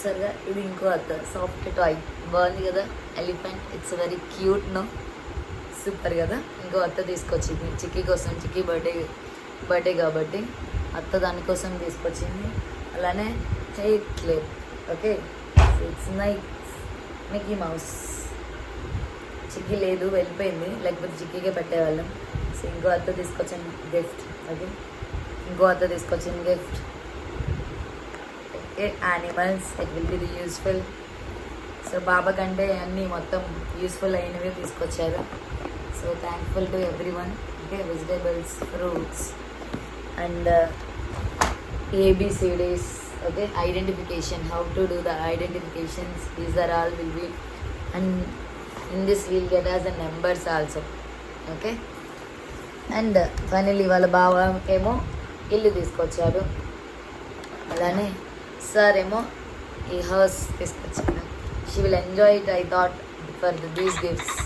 చూసారుగా, ఇది ఇంకో అత్త సాఫ్ట్ టాయ్ బాగుంది కదా. Elephant, it's very cute no, super కదా. ఇంకో అత్త తీసుకొచ్చింది చిక్కీ కోసం, చిక్కీ బర్త్డే కాబట్టి అత్త దానికోసం తీసుకొచ్చింది. అలానే hair clip, okay, it's nice Mickey mouse. Chikki లేదు, వెళ్ళిపోయింది, లేకపోతే చిక్కీకే పెట్టేవాళ్ళం. సో ఇంకో అత్త తీసుకొచ్చిన గిఫ్ట్, ఓకే, ఇంకో అత్త తీసుకొచ్చిన gift, okay, animals, it will be useful. So బాబా కంటే అన్నీ మొత్తం యూస్ఫుల్ అయినవి తీసుకొచ్చారు. So thankful to everyone. Okay, vegetables, fruits and ABCDs, okay, identification, how to do the identifications, these are all will be, and in this we'll get as the numbers also, okay. And finally వాళ్ళ బావకేమో ఇల్లు తీసుకొచ్చాడు, అలానే sir ఏమో ఈ house తీసుకొచ్చాడు. She will enjoy it, I thought, for these gifts.